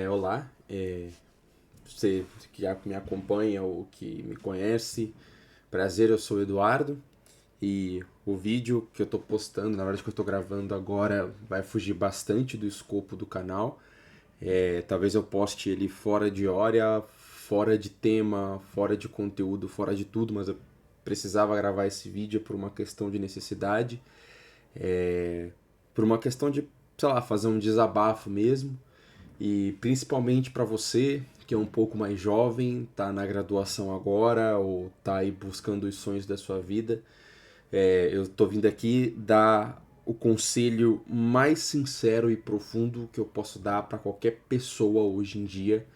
Olá, você que já me acompanha ou que me conhece, prazer, eu sou o Eduardo e o vídeo que eu tô postando, na verdade que eu tô gravando agora, vai fugir bastante do escopo do canal. Talvez eu poste ele fora de hora, fora de tema, fora de conteúdo, fora de tudo, mas eu precisava gravar esse vídeo por uma questão de necessidade, por uma questão de, sei lá, fazer um desabafo mesmo. E principalmente para você, que é um pouco mais jovem, tá na graduação agora ou tá aí buscando os sonhos da sua vida, eu tô vindo aqui dar o conselho mais sincero e profundo que eu posso dar para qualquer pessoa hoje em dia,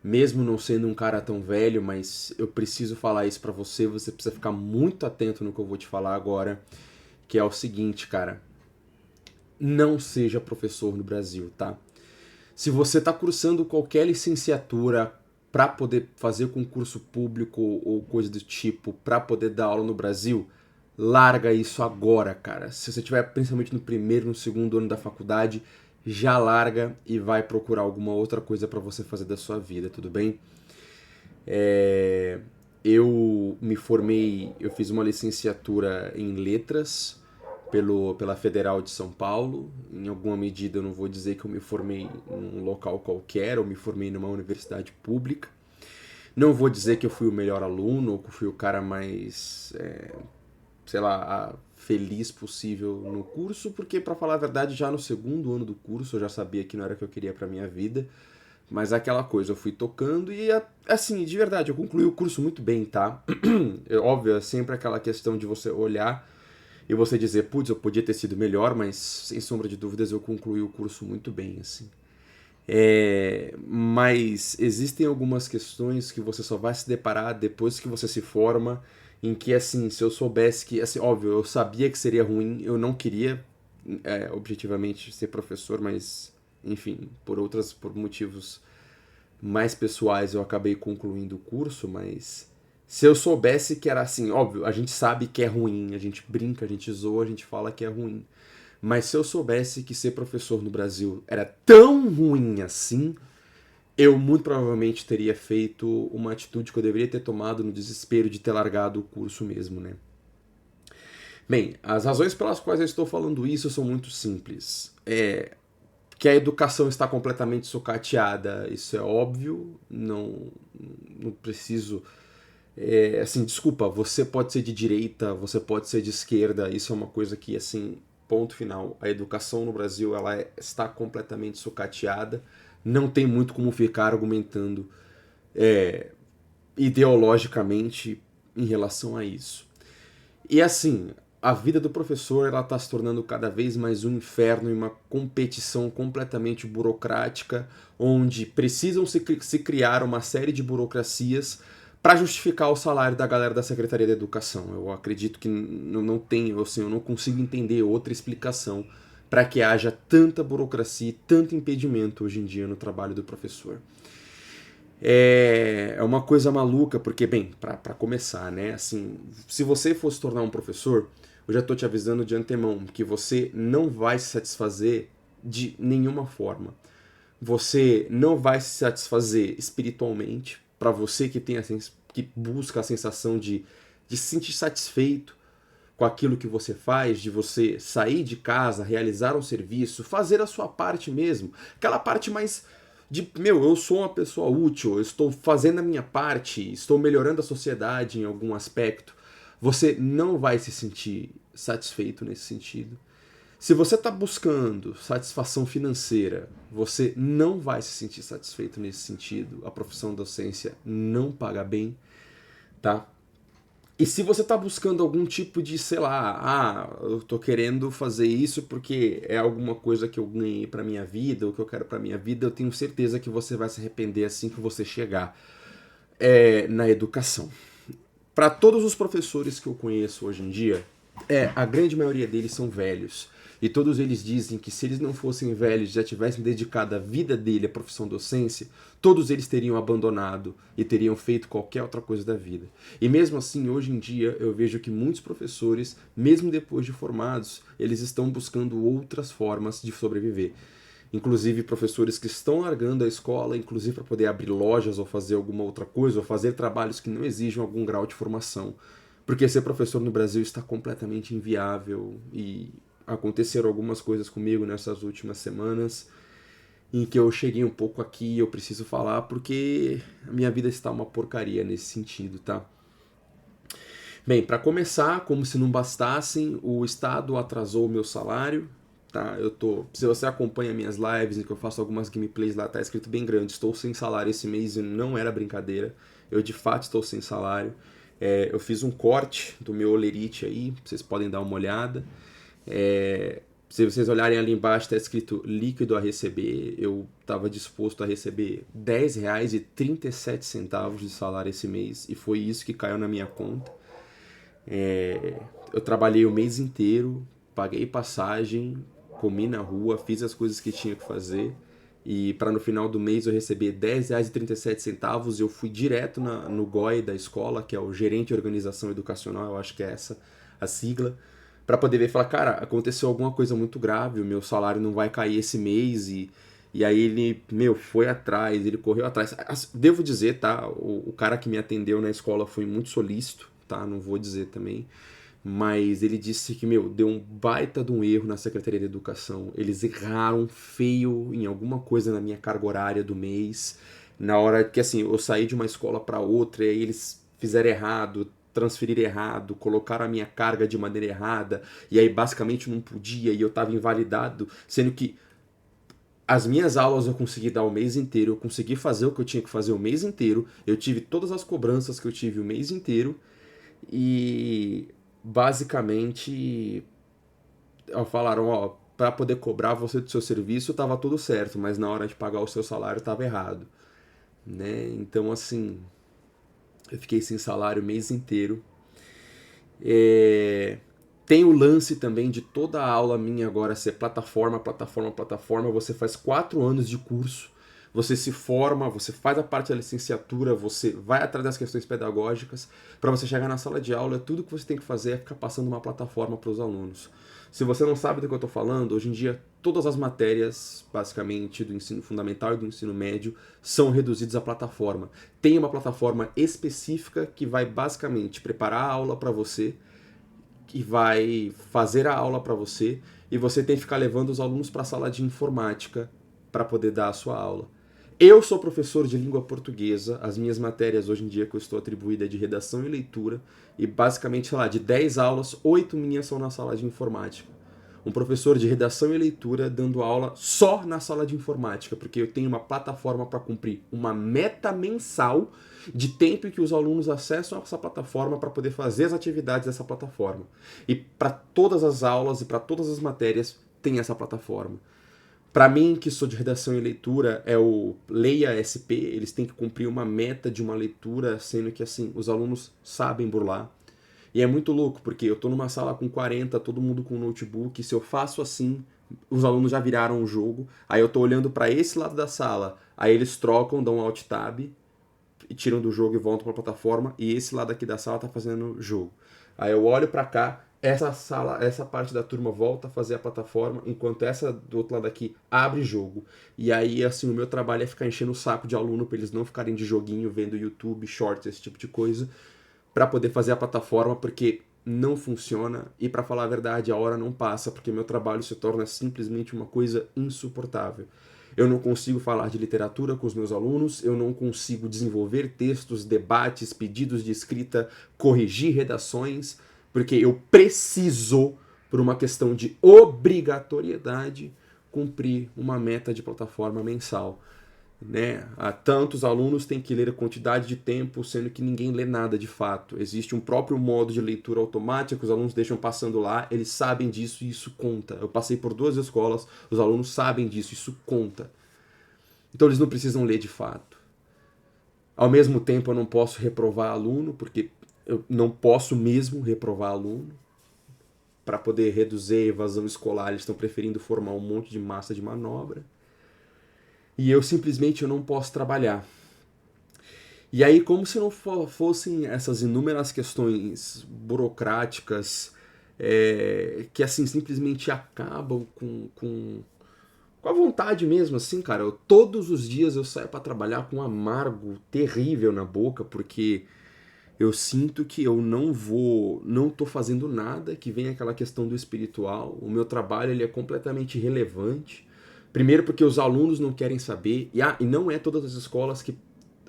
mesmo não sendo um cara tão velho, mas eu preciso falar isso para você, você precisa ficar muito atento no que eu vou te falar agora, que é o seguinte, cara, não seja professor no Brasil, tá? Se você está cursando qualquer licenciatura para poder fazer concurso público ou coisa do tipo, para poder dar aula no Brasil, larga isso agora, cara. Se você estiver principalmente no primeiro, no segundo ano da faculdade, já larga e vai procurar alguma outra coisa para você fazer da sua vida, tudo bem? Eu me formei, eu fiz uma licenciatura em letras pela Federal de São Paulo. Em alguma medida eu não vou dizer que eu me formei em um local qualquer, eu me formei numa universidade pública. Não vou dizer que eu fui o melhor aluno ou que eu fui o cara mais, sei lá, feliz possível no curso, porque para falar a verdade, já no segundo ano do curso eu já sabia que não era o que eu queria para minha vida. Mas é aquela coisa, eu fui tocando e, assim, de verdade, eu concluí o curso muito bem, tá? Óbvio, é sempre aquela questão de você olhar e você dizer, putz, eu podia ter sido melhor, mas sem sombra de dúvidas eu concluí o curso muito bem, assim. Mas existem algumas questões que você só vai se deparar depois que você se forma, em que, assim, se eu soubesse que, assim, óbvio, eu sabia que seria ruim, eu não queria, objetivamente, ser professor, mas, enfim, por motivos mais pessoais eu acabei concluindo o curso, mas se eu soubesse que era assim, óbvio, a gente sabe que é ruim, a gente brinca, a gente zoa, a gente fala que é ruim. Mas se eu soubesse que ser professor no Brasil era tão ruim assim, eu muito provavelmente teria feito uma atitude que eu deveria ter tomado no desespero de ter largado o curso mesmo, né? Bem, as razões pelas quais eu estou falando isso são muito simples. Que a educação está completamente sucateada, isso é óbvio, não preciso. Assim, desculpa, você pode ser de direita, você pode ser de esquerda, isso é uma coisa que, assim, ponto final. A educação no Brasil está completamente sucateada, não tem muito como ficar argumentando ideologicamente em relação a isso. E assim, a vida do professor ela está se tornando cada vez mais um inferno e uma competição completamente burocrática, onde precisam se criar uma série de burocracias para justificar o salário da galera da Secretaria da Educação. Eu acredito que não tem, assim, eu não consigo entender outra explicação para que haja tanta burocracia e tanto impedimento hoje em dia no trabalho do professor. É uma coisa maluca, porque, bem, para começar, né? Assim, se você for se tornar um professor, eu já tô te avisando de antemão que você não vai se satisfazer de nenhuma forma. Você não vai se satisfazer espiritualmente, para você que tem que busca a sensação de se sentir satisfeito com aquilo que você faz, de você sair de casa, realizar um serviço, fazer a sua parte mesmo, aquela parte mais de, meu, eu sou uma pessoa útil, eu estou fazendo a minha parte, estou melhorando a sociedade em algum aspecto, você não vai se sentir satisfeito nesse sentido. Se você está buscando satisfação financeira, você não vai se sentir satisfeito nesse sentido. A profissão docência não paga bem, tá? E se você está buscando algum tipo de, sei lá, eu tô querendo fazer isso porque é alguma coisa que eu ganhei para minha vida, ou que eu quero para minha vida, eu tenho certeza que você vai se arrepender assim que você chegar na educação. Para todos os professores que eu conheço hoje em dia, a grande maioria deles são velhos. E todos eles dizem que se eles não fossem velhos e já tivessem dedicado a vida dele à profissão docência, todos eles teriam abandonado e teriam feito qualquer outra coisa da vida. E mesmo assim, hoje em dia, eu vejo que muitos professores, mesmo depois de formados, eles estão buscando outras formas de sobreviver. inclusive professores que estão largando a escola, inclusive para poder abrir lojas ou fazer alguma outra coisa, ou fazer trabalhos que não exijam algum grau de formação. Porque ser professor no Brasil está completamente inviável e aconteceram algumas coisas comigo nessas últimas semanas em que eu cheguei um pouco aqui e eu preciso falar porque a minha vida está uma porcaria nesse sentido, tá? Bem, para começar, como se não bastassem, o Estado atrasou o meu salário, tá? Se você acompanha minhas lives em que eu faço algumas gameplays lá, tá escrito bem grande, estou sem salário esse mês e não era brincadeira, eu de fato estou sem salário. Eu fiz um corte do meu Olerite aí, vocês podem dar uma olhada. Se vocês olharem ali embaixo, está escrito líquido a receber. Eu estava disposto a receber R$10,37 de salário esse mês e foi isso que caiu na minha conta. Eu trabalhei o mês inteiro, paguei passagem, comi na rua, fiz as coisas que tinha que fazer e para no final do mês eu receber R$10,37. Eu fui direto no GOE da escola, que é o Gerente de Organização Educacional, eu acho que é essa a sigla, para poder ver e falar, cara, aconteceu alguma coisa muito grave, o meu salário não vai cair esse mês e aí ele, foi atrás, ele correu atrás. Devo dizer, tá, o cara que me atendeu na escola foi muito solícito, tá, não vou dizer também, mas ele disse que, deu um baita de um erro na Secretaria de Educação. Eles erraram feio em alguma coisa na minha carga horária do mês, na hora que, assim, eu saí de uma escola para outra e aí eles fizeram errado, transferir errado, colocaram a minha carga de maneira errada, e aí basicamente não podia, e eu estava invalidado, sendo que as minhas aulas eu consegui dar o mês inteiro, eu consegui fazer o que eu tinha que fazer o mês inteiro, eu tive todas as cobranças que eu tive o mês inteiro, e basicamente falaram, ó, para poder cobrar você do seu serviço tava tudo certo, mas na hora de pagar o seu salário tava errado, né? Então assim, eu fiquei sem salário o mês inteiro. Tem o lance também de toda a aula minha agora ser plataforma, plataforma, plataforma. Você faz 4 anos de curso, você se forma, você faz a parte da licenciatura, você vai atrás das questões pedagógicas. Para você chegar na sala de aula, tudo que você tem que fazer é ficar passando uma plataforma para os alunos. Se você não sabe do que eu estou falando, hoje em dia todas as matérias, basicamente, do ensino fundamental e do ensino médio, são reduzidas à plataforma. Tem uma plataforma específica que vai basicamente preparar a aula para você, que vai fazer a aula para você, e você tem que ficar levando os alunos para a sala de informática para poder dar a sua aula. Eu sou professor de língua portuguesa, as minhas matérias hoje em dia que eu estou atribuída é de redação e leitura, e basicamente, sei lá, de 10 aulas, 8 minhas são na sala de informática. Um professor de redação e leitura dando aula só na sala de informática, porque eu tenho uma plataforma para cumprir uma meta mensal de tempo que os alunos acessam essa plataforma para poder fazer as atividades dessa plataforma. E para todas as aulas e para todas as matérias tem essa plataforma. Para mim, que sou de redação e leitura, é o Leia SP, eles têm que cumprir uma meta de uma leitura, sendo que assim, os alunos sabem burlar. E é muito louco, porque eu tô numa sala com 40, todo mundo com notebook, se eu faço assim, os alunos já viraram o jogo, aí eu tô olhando para esse lado da sala, aí eles trocam, dão um alt tab, e tiram do jogo e voltam para a plataforma, e esse lado aqui da sala tá fazendo jogo. Aí eu olho para cá, essa parte da turma volta a fazer a plataforma, enquanto essa do outro lado aqui abre jogo. E aí, assim, o meu trabalho é ficar enchendo o saco de aluno para eles não ficarem de joguinho, vendo YouTube, shorts, esse tipo de coisa, para poder fazer a plataforma, porque não funciona e, para falar a verdade, a hora não passa, porque meu trabalho se torna simplesmente uma coisa insuportável. Eu não consigo falar de literatura com os meus alunos, eu não consigo desenvolver textos, debates, pedidos de escrita, corrigir redações, porque eu preciso, por uma questão de obrigatoriedade, cumprir uma meta de plataforma mensal. Né? Tantos alunos têm que ler a quantidade de tempo, sendo que ninguém lê nada de fato. Existe um próprio modo de leitura automática que os alunos deixam passando lá, eles sabem disso e isso conta. Eu passei por 2 escolas, os alunos sabem disso, isso conta. Então eles não precisam ler de fato. Ao mesmo tempo eu não posso reprovar aluno, porque eu não posso mesmo reprovar aluno. Para poder reduzir a evasão escolar, eles estão preferindo formar um monte de massa de manobra. E eu simplesmente eu não posso trabalhar. E aí, como se não fossem essas inúmeras questões burocráticas que assim simplesmente acabam com com a vontade mesmo, assim, cara. Todos os dias eu saio pra trabalhar com um amargo terrível na boca, porque eu sinto que eu não tô fazendo nada, que vem aquela questão do espiritual. O meu trabalho ele é completamente irrelevante. Primeiro porque os alunos não querem saber, e não é todas as escolas que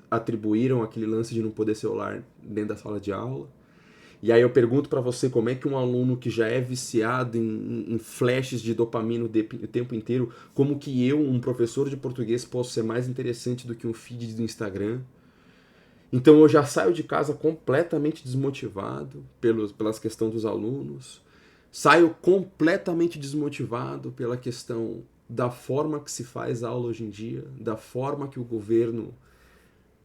atribuíram aquele lance de não poder celular dentro da sala de aula. E aí eu pergunto pra você como é que um aluno que já é viciado em flashes de dopamina o tempo inteiro, como que eu, um professor de português, posso ser mais interessante do que um feed do Instagram? Então eu já saio de casa completamente desmotivado pelas questões dos alunos, saio completamente desmotivado pela questão da forma que se faz aula hoje em dia, da forma que o governo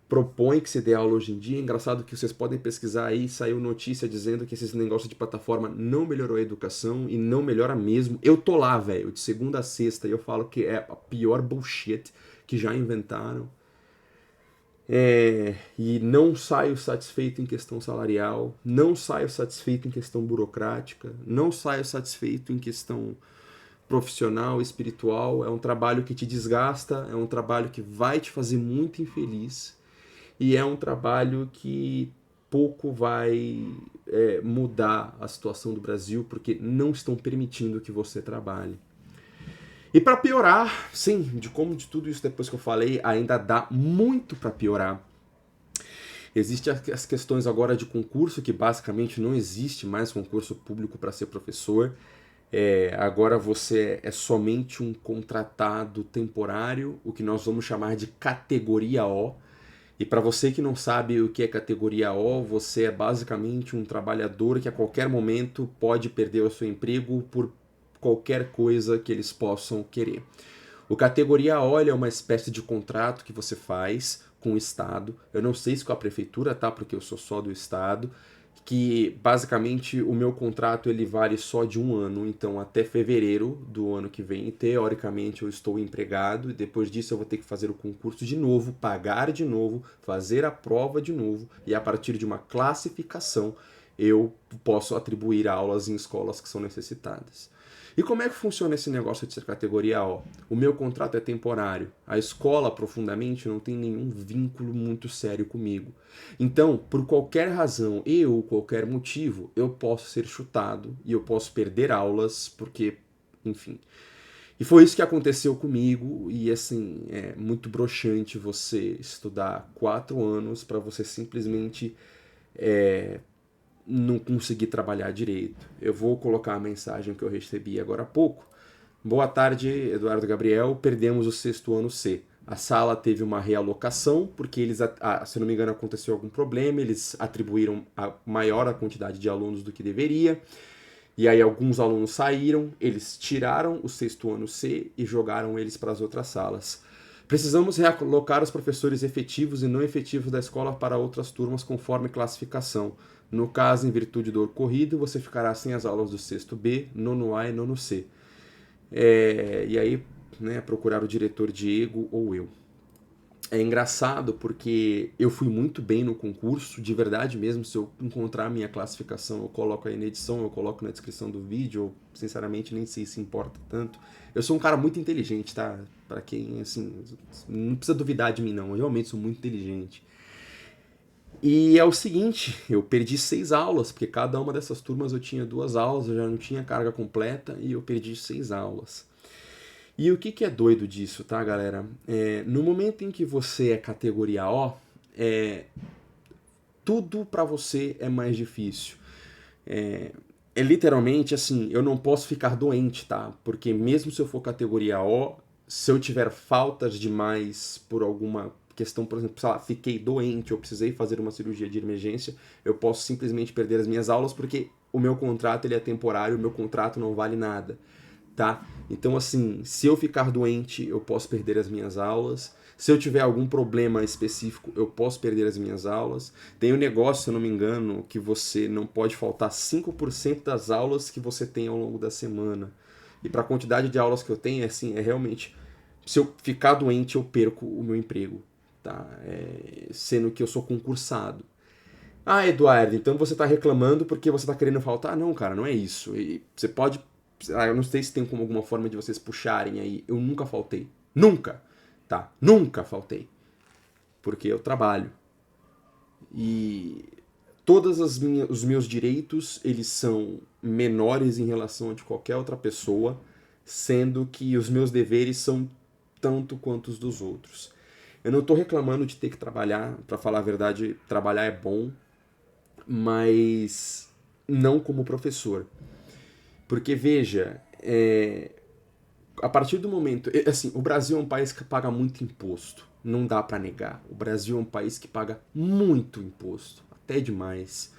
propõe que se dê aula hoje em dia. Engraçado que vocês podem pesquisar aí, saiu notícia dizendo que esses negócios de plataforma não melhorou a educação e não melhora mesmo. Eu tô lá, velho, de segunda a sexta, e eu falo que é a pior bullshit que já inventaram. E não saio satisfeito em questão salarial, não saio satisfeito em questão burocrática, não saio satisfeito em questão profissional, espiritual. É um trabalho que te desgasta, é um trabalho que vai te fazer muito infeliz e é um trabalho que pouco vai mudar a situação do Brasil porque não estão permitindo que você trabalhe. E para piorar, sim, de tudo isso depois que eu falei, ainda dá muito para piorar. Existem as questões agora de concurso, que basicamente não existe mais concurso público para ser professor. Agora você é somente um contratado temporário, o que nós vamos chamar de categoria O. E para você que não sabe o que é categoria O, você é basicamente um trabalhador que a qualquer momento pode perder o seu emprego por qualquer coisa que eles possam querer. O categoria O é uma espécie de contrato que você faz com o Estado. Eu não sei se com a prefeitura, tá? Porque eu sou só do Estado. Que basicamente o meu contrato ele vale só de um ano, então até fevereiro do ano que vem, teoricamente eu estou empregado e depois disso eu vou ter que fazer o concurso de novo, pagar de novo, fazer a prova de novo e a partir de uma classificação eu posso atribuir aulas em escolas que são necessitadas. E como é que funciona esse negócio de ser categoria O? O meu contrato é temporário. A escola, profundamente, não tem nenhum vínculo muito sério comigo. Então, por qualquer razão e ou qualquer motivo, eu posso ser chutado e eu posso perder aulas, porque, enfim. E foi isso que aconteceu comigo, e assim, é muito broxante você estudar 4 anos para você simplesmente não consegui trabalhar direito. Eu vou colocar a mensagem que eu recebi agora há pouco. Boa tarde, Eduardo Gabriel. Perdemos o 6º ano C. A sala teve uma realocação, porque eles, se não me engano, aconteceu algum problema, eles atribuíram maior a quantidade de alunos do que deveria, e aí alguns alunos saíram, eles tiraram o 6º ano C e jogaram eles para as outras salas. Precisamos realocar os professores efetivos e não efetivos da escola para outras turmas conforme classificação. No caso, em virtude do ocorrido, você ficará sem as aulas do 6º B, 9º A e 9º C. E aí, procurar o diretor Diego ou eu. É engraçado porque eu fui muito bem no concurso, de verdade mesmo. Se eu encontrar a minha classificação, eu coloco aí na edição, eu coloco na descrição do vídeo. Eu, sinceramente, nem sei se importa tanto. Eu sou um cara muito inteligente, tá? Pra quem, assim, não precisa duvidar de mim, não. Eu realmente sou muito inteligente. E é o seguinte, eu perdi 6 aulas, porque cada uma dessas turmas eu tinha 2 aulas, eu já não tinha carga completa e eu perdi 6 aulas. E o que é doido disso, tá, galera? No momento em que você é categoria O, tudo pra você é mais difícil. Literalmente assim, eu não posso ficar doente, tá? Porque mesmo se eu for categoria O, se eu tiver faltas demais por alguma questão, por exemplo, sei lá, fiquei doente ou precisei fazer uma cirurgia de emergência, eu posso simplesmente perder as minhas aulas porque o meu contrato ele é temporário, o meu contrato não vale nada, tá? Então assim, se eu ficar doente, eu posso perder as minhas aulas. Se eu tiver algum problema específico, eu posso perder as minhas aulas. Tem um negócio, se eu não me engano, que você não pode faltar 5% das aulas que você tem ao longo da semana. E para a quantidade de aulas que eu tenho, assim, é realmente... Se eu ficar doente, eu perco o meu emprego, tá? Sendo que eu sou concursado. Ah, Eduardo, então você está reclamando porque você está querendo faltar? Não, cara, não é isso. E você pode eu não sei se tem como alguma forma de vocês puxarem aí. Eu nunca faltei. Nunca! Tá? Nunca faltei. Porque eu trabalho. E todos os meus direitos, eles são menores em relação a de qualquer outra pessoa, sendo que os meus deveres são tanto quanto os dos outros. Eu não estou reclamando de ter que trabalhar, para falar a verdade, trabalhar é bom, mas não como professor. Porque, veja, a partir do momento... Assim, o Brasil é um país que paga muito imposto, não dá para negar. O Brasil é um país que paga muito imposto, até demais.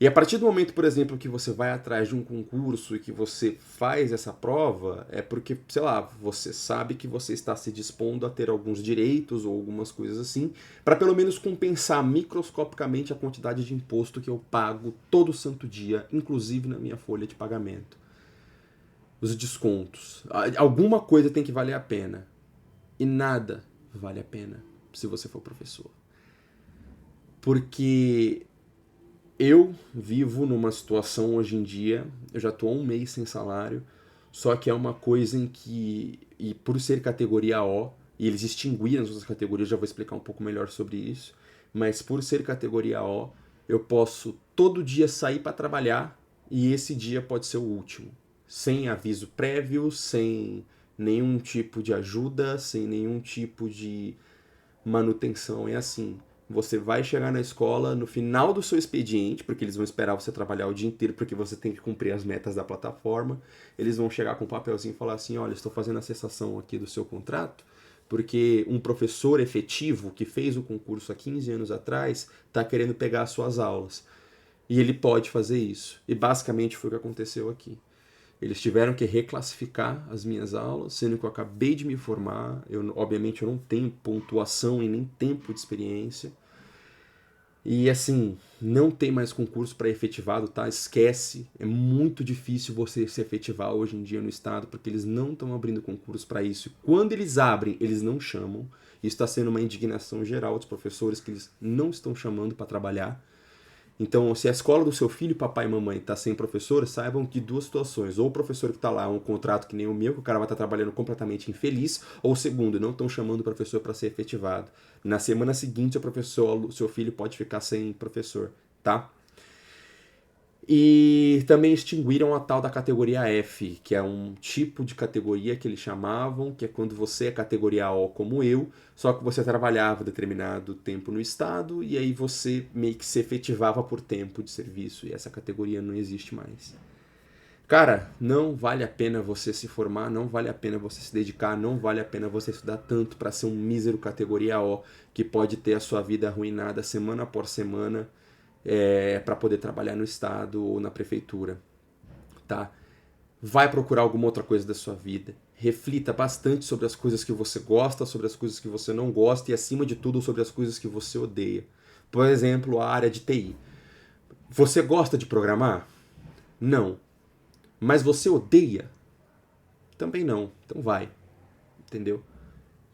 E a partir do momento, por exemplo, que você vai atrás de um concurso e que você faz essa prova, é porque, sei lá, você sabe que você está se dispondo a ter alguns direitos ou algumas coisas assim, para pelo menos compensar microscopicamente a quantidade de imposto que eu pago todo santo dia, inclusive na minha folha de pagamento. Os descontos. Alguma coisa tem que valer a pena. E nada vale a pena se você for professor. Porque eu vivo numa situação hoje em dia, eu já estou há um mês sem salário, só que é uma coisa em que, e por ser categoria O, e eles extinguiram as outras categorias, já vou explicar um pouco melhor sobre isso, mas por ser categoria O, eu posso todo dia sair para trabalhar e esse dia pode ser o último. Sem aviso prévio, sem nenhum tipo de ajuda, sem nenhum tipo de manutenção. É assim, você vai chegar na escola no final do seu expediente, porque eles vão esperar você trabalhar o dia inteiro, porque você tem que cumprir as metas da plataforma. Eles vão chegar com um papelzinho e falar assim, olha, estou fazendo a cessação aqui do seu contrato, porque um professor efetivo que fez o concurso há 15 anos atrás está querendo pegar as suas aulas. E ele pode fazer isso. E basicamente foi o que aconteceu aqui. Eles tiveram que reclassificar as minhas aulas, sendo que eu acabei de me formar. Obviamente eu não tenho pontuação e nem tempo de experiência. E assim, não tem mais concurso para efetivado, tá? Esquece. É muito difícil você se efetivar hoje em dia no estado, porque eles não estão abrindo concurso para isso. Quando eles abrem, eles não chamam. Isso está sendo uma indignação geral dos professores, que eles não estão chamando para trabalhar. Então, se a escola do seu filho, papai e mamãe, está sem professor, saibam que duas situações. Ou o professor que está lá é um contrato que nem o meu, que o cara vai estar trabalhando completamente infeliz, ou segundo, não estão chamando o professor para ser efetivado. Na semana seguinte, o seu filho pode ficar sem professor, tá? E também extinguiram a tal da categoria F, que é um tipo de categoria que eles chamavam, que é quando você é categoria O como eu, só que você trabalhava determinado tempo no estado e aí você meio que se efetivava por tempo de serviço e essa categoria não existe mais. Cara, não vale a pena você se formar, não vale a pena você se dedicar, não vale a pena você estudar tanto para ser um mísero categoria O que pode ter a sua vida arruinada semana após semana, para poder trabalhar no estado ou na prefeitura, tá? Vai procurar alguma outra coisa da sua vida. Reflita bastante sobre as coisas que você gosta, sobre as coisas que você não gosta e, acima de tudo, sobre as coisas que você odeia. Por exemplo, a área de TI. Você gosta de programar? Não. Mas você odeia? Também não. Então vai. Entendeu?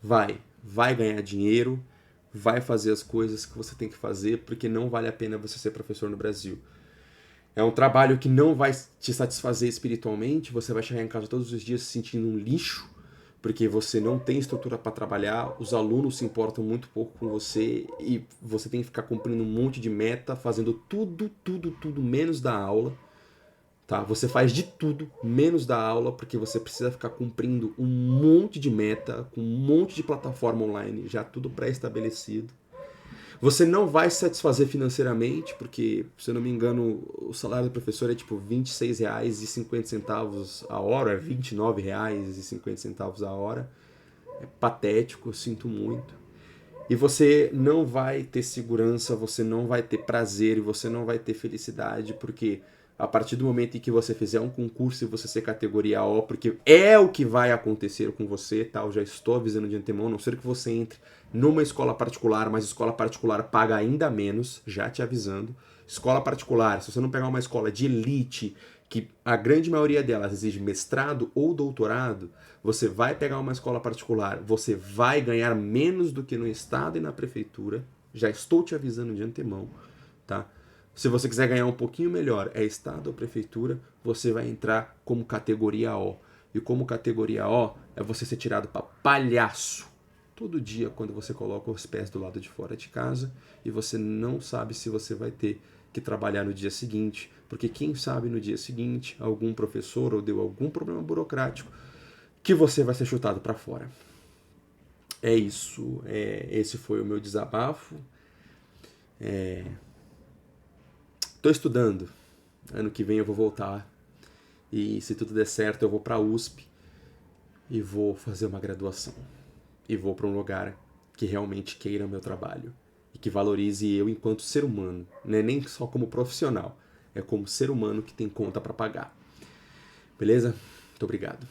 Vai. Vai ganhar dinheiro, vai fazer as coisas que você tem que fazer, porque não vale a pena você ser professor no Brasil. É um trabalho que não vai te satisfazer espiritualmente, você vai chegar em casa todos os dias se sentindo um lixo, porque você não tem estrutura para trabalhar, os alunos se importam muito pouco com você e você tem que ficar cumprindo um monte de meta, fazendo tudo menos da aula. Tá? Você faz de tudo menos da aula, porque você precisa ficar cumprindo um monte de meta, com um monte de plataforma online, já tudo pré-estabelecido. Você não vai se satisfazer financeiramente, porque, se eu não me engano, o salário do professor é tipo R$ 26,50 a hora, é R$ 29,50 a hora. É patético, eu sinto muito. E você não vai ter segurança, você não vai ter prazer e você não vai ter felicidade, porque a partir do momento em que você fizer um concurso e você ser categoria O, porque é o que vai acontecer com você, tá? Eu já estou avisando de antemão, a não ser que você entre numa escola particular, mas escola particular paga ainda menos, já te avisando. Escola particular, se você não pegar uma escola de elite, que a grande maioria delas exige mestrado ou doutorado, você vai pegar uma escola particular, você vai ganhar menos do que no estado e na prefeitura, já estou te avisando de antemão, tá? Se você quiser ganhar um pouquinho melhor, é estado ou prefeitura, você vai entrar como categoria O. E como categoria O, é você ser tirado para palhaço todo dia quando você coloca os pés do lado de fora de casa e você não sabe se você vai ter que trabalhar no dia seguinte, porque quem sabe no dia seguinte algum professor ou deu algum problema burocrático que você vai ser chutado para fora. É isso, esse foi o meu desabafo. Tô estudando, ano que vem eu vou voltar e se tudo der certo eu vou para a USP e vou fazer uma graduação e vou para um lugar que realmente queira o meu trabalho e que valorize eu enquanto ser humano, não é nem só como profissional, é como ser humano que tem conta para pagar. Beleza? Muito obrigado.